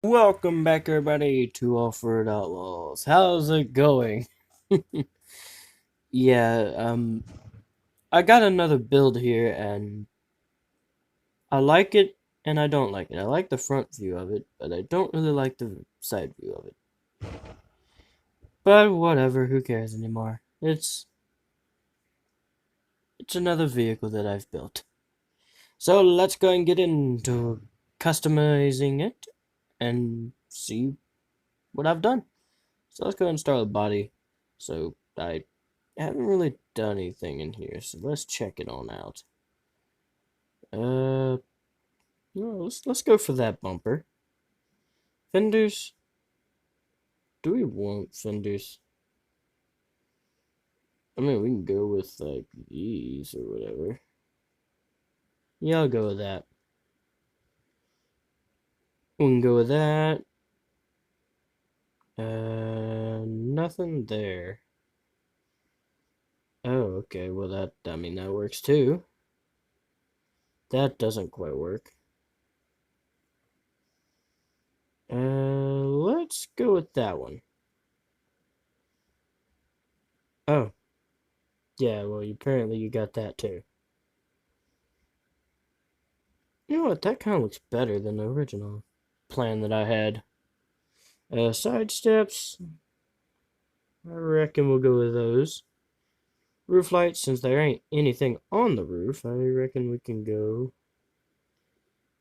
Welcome back, everybody, to Outlaws. How's it going? Yeah, I got another build here, and I like it, and I don't like it. I like the front view of it, but I don't really like the side view of it. But whatever, who cares anymore? It's another vehicle that I've built. So let's go and get into customizing it and see what I've done. So let's go and start with body. So I haven't really done anything in here, so let's check it on out. No, let's go for that bumper. Fenders. Do we want fenders? I mean, we can go with like these or whatever. Yeah, I'll go with that. We can go with that. Nothing there. Oh, okay. Well, I mean, that works too. That doesn't quite work. Let's go with that one. Oh, yeah, well, apparently you got that too. You know what? That kind of looks better than the original plan that I had. Side steps, I reckon we'll go with those. Roof lights, since there ain't anything on the roof, I reckon we can go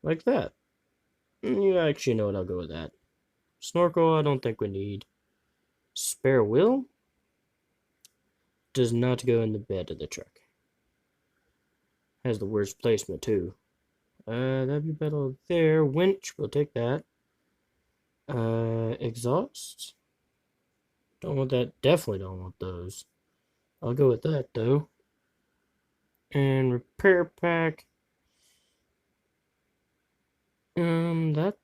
like that. You actually know what, I'll go with that. Snorkel, I don't think we need. Spare wheel does not go in the bed of the truck. Has the worst placement too. That'd be better there. Winch, we'll take that. Exhaust. Don't want that. Definitely don't want those. I'll go with that though. And repair pack. That,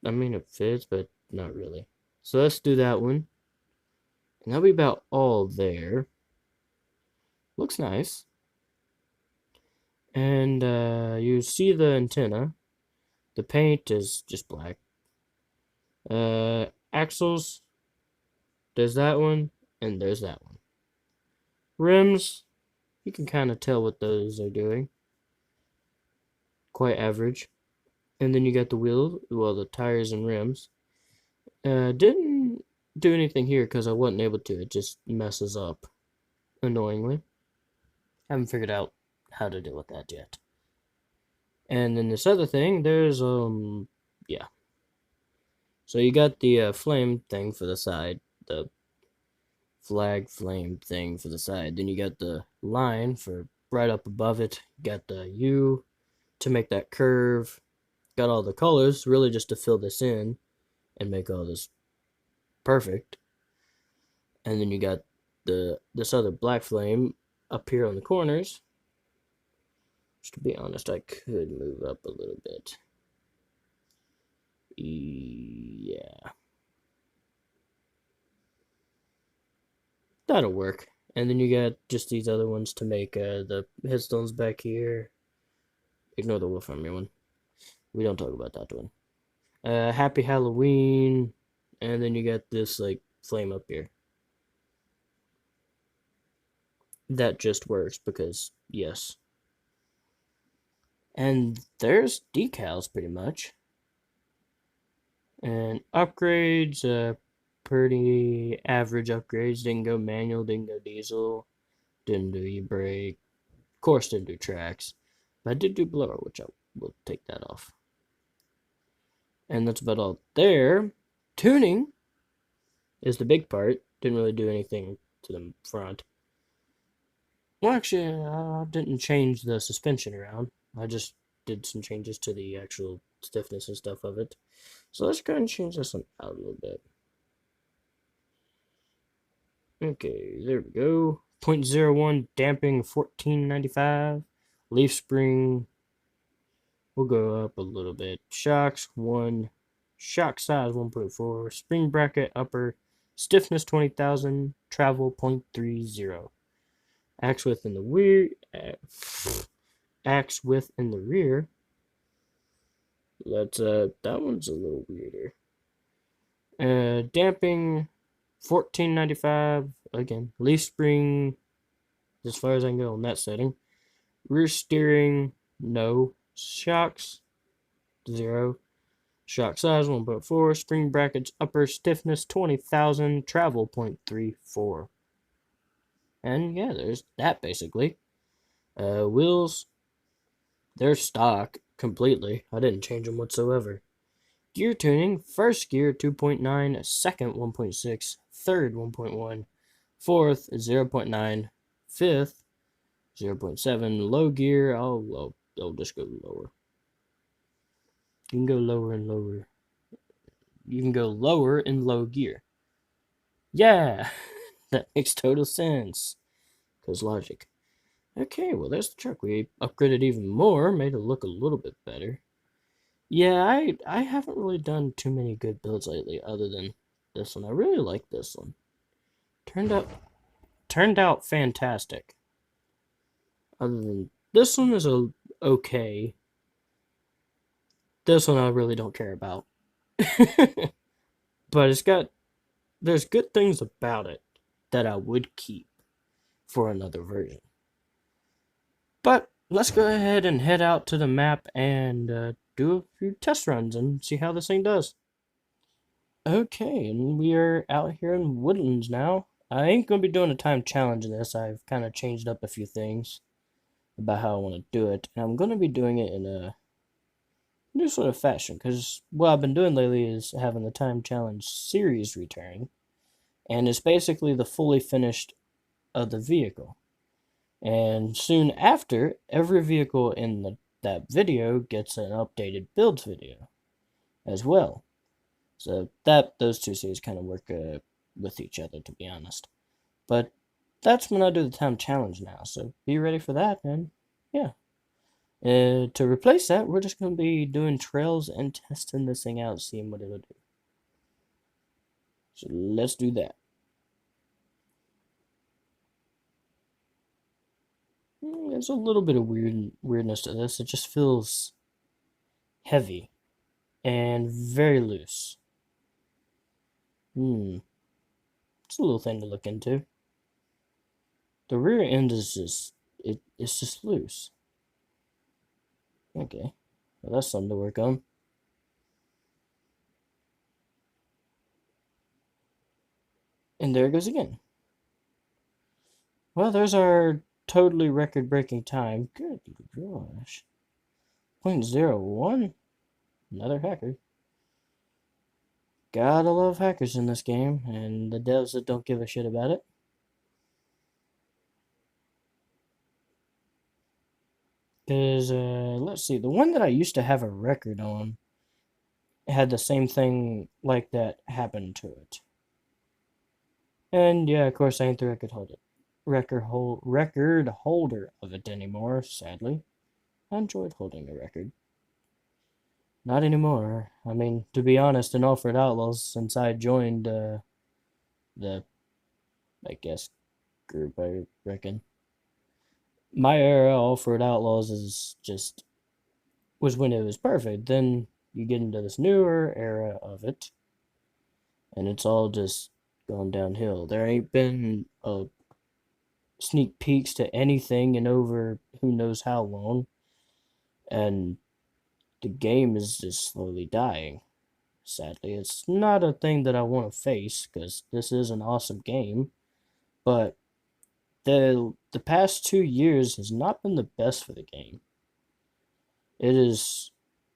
I mean, it fits, but not really. So let's do that one. And that'll be about all there. Looks nice. And you see the antenna. The paint is just black. Axles, there's that one, and there's that one. Rims, you can kind of tell what those are doing. Quite average. And then you got the wheel, well, the tires and rims. Didn't do anything here because I wasn't able to. It just messes up, annoyingly. Haven't figured out how to deal with that yet. And then this other thing, there's yeah. So you got the flame thing for the side, the flag flame thing for the side. Then you got the line for right up above it. Got the U to make that curve. Got all the colors, really just to fill this in and make all this perfect. And then you got this other black flame up here on the corners. Which, to be honest, I could move up a little bit. Yeah. That'll work. And then you got just these other ones to make the headstones back here. Ignore the wolf army one. We don't talk about that one. Happy Halloween. And then you got this like flame up here. That just works because yes. And there's decals pretty much. And upgrades, pretty average upgrades. Didn't go manual, didn't go diesel, didn't do e-brake. Of course, didn't do tracks. But I did do blower, which I will take that off. And that's about all there. Tuning is the big part. Didn't really do anything to the front. Well, actually, I didn't change the suspension around. I just did some changes to the actual stiffness and stuff of it. So let's go and change this one out a little bit. Okay, there we go. 0.01 damping 1495. Leaf spring will go up a little bit. Shocks 1. Shock size 1.4. Spring bracket upper. Stiffness 20,000. Travel 0.30. Axe width in the rear. Axe width in the rear. That one's a little weirder. Damping, $14.95. Again, leaf spring, as far as I can go on that setting. Rear steering, no. Shocks, 0. Shock size, 1.4. Spring brackets, upper stiffness, 20,000. Travel, 0.34. And yeah, there's that basically. Wheels, they're stock completely. I didn't change them whatsoever. Gear tuning, first gear 2.9, second 1.6, third 1.1, fourth 0.9, fifth 0.7, low gear, I'll just go lower. You can go lower and lower. You can go lower in low gear. Yeah, that makes total sense. Because logic. Okay, well, there's the truck. We upgraded even more, made it look a little bit better. Yeah, I haven't really done too many good builds lately other than this one. I really like this one. Turned out fantastic. Other than this one is okay. This one I really don't care about. But there's good things about it that I would keep for another version. But let's go ahead and head out to the map and do a few test runs and see how this thing does. Okay, and we are out here in Woodlands now. I ain't going to be doing a time challenge in this. I've kind of changed up a few things about how I want to do it. And I'm going to be doing it in a new sort of fashion, because what I've been doing lately is having the time challenge series return. And it's basically the fully finished of the vehicle. And soon after, every vehicle in that video gets an updated builds video as well. So those two series kind of work with each other, to be honest. But that's when I do the time challenge now. So be ready for that, and yeah. To replace that, we're just going to be doing trails and testing this thing out, seeing what it'll do. So let's do that. There's a little bit of weirdness to this. It just feels heavy and very loose. It's a little thing to look into. The rear end is it's just loose. Okay, well, that's something to work on. And there it goes again. Well, there's our totally record-breaking time. Good gosh. 0.01? Another hacker. Gotta love hackers in this game, and the devs that don't give a shit about it. Because, let's see, the one that I used to have a record on had the same thing like that happen to it. And yeah, of course, I ain't the record holder of it anymore, sadly. I enjoyed holding a record. Not anymore. I mean, to be honest, in Alfred Outlaws, since I joined the, I guess, group, I reckon. My era, Alfred Outlaws, was when it was perfect. Then you get into this newer era of it, and it's all just gone downhill. There ain't been a sneak peeks to anything in over who knows how long, and the game is just slowly dying. Sadly, it's not a thing that I want to face, because this is an awesome game, but the past 2 years has not been the best for the game. It has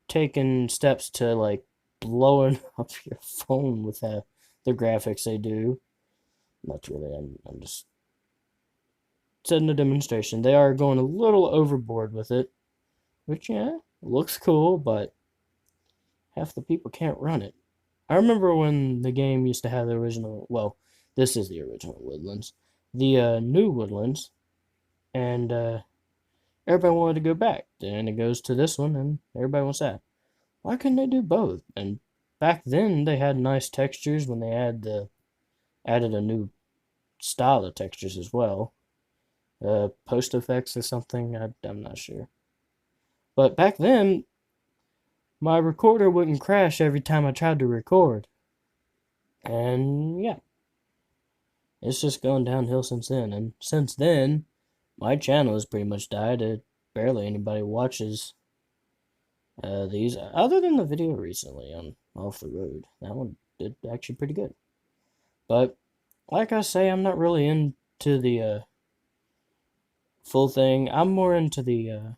taken steps to like blowing up your phone with the graphics they do. Not really. I'm just setting a demonstration. They are going a little overboard with it, which yeah, looks cool, but half the people can't run it. I remember when the game used to have the original. Well, this is the original Woodlands, the new Woodlands, and everybody wanted to go back. Then it goes to this one, and everybody wants that. Why couldn't they do both? And back then they had nice textures when they added a new style of textures as well. Post effects or something. I'm not sure. But back then, my recorder wouldn't crash every time I tried to record. And yeah, it's just gone downhill since then. And since then, my channel has pretty much died. Barely anybody watches these, other than the video recently on Off the Road. That one did actually pretty good. But like I say, I'm not really into the full thing. I'm more into the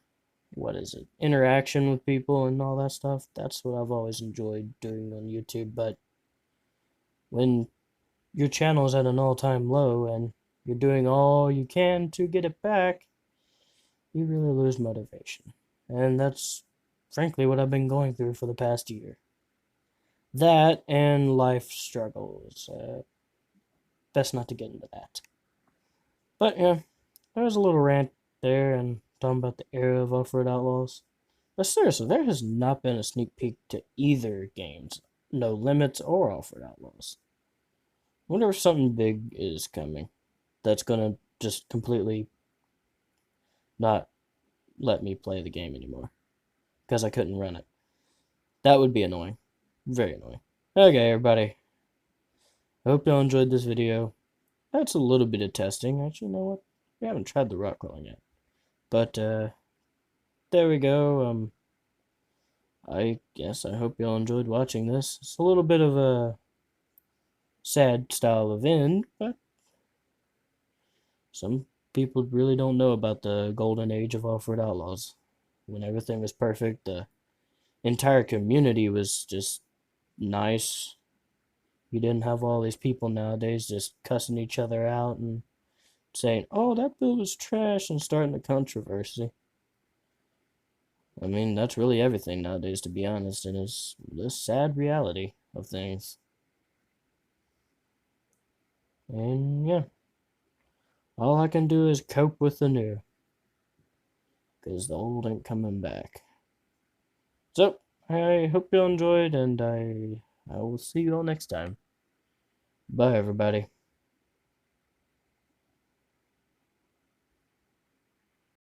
what is it? Interaction with people and all that stuff. That's what I've always enjoyed doing on YouTube. But when your channel is at an all-time low and you're doing all you can to get it back, you really lose motivation. And that's frankly what I've been going through for the past year. That and life struggles. Best not to get into that. But yeah, there was a little rant there and talking about the era of Off-Road Outlaws. But seriously, there has not been a sneak peek to either games, No Limits or Off-Road Outlaws. I wonder if something big is coming that's gonna just completely not let me play the game anymore because I couldn't run it. That would be annoying. Very annoying. Okay, everybody. I hope y'all enjoyed this video. That's a little bit of testing. Actually, you know what? We haven't tried the rock crawling yet. But, there we go. I guess I hope y'all enjoyed watching this. It's a little bit of a sad style of end, but some people really don't know about the golden age of Off-Road Outlaws. When everything was perfect, the entire community was just nice. You didn't have all these people nowadays just cussing each other out and saying, oh, that build is trash, and starting a controversy. I mean, that's really everything nowadays, to be honest, and it's the sad reality of things. And yeah, all I can do is cope with the new, because the old ain't coming back. So, I hope you all enjoyed, and I will see you all next time. Bye, everybody.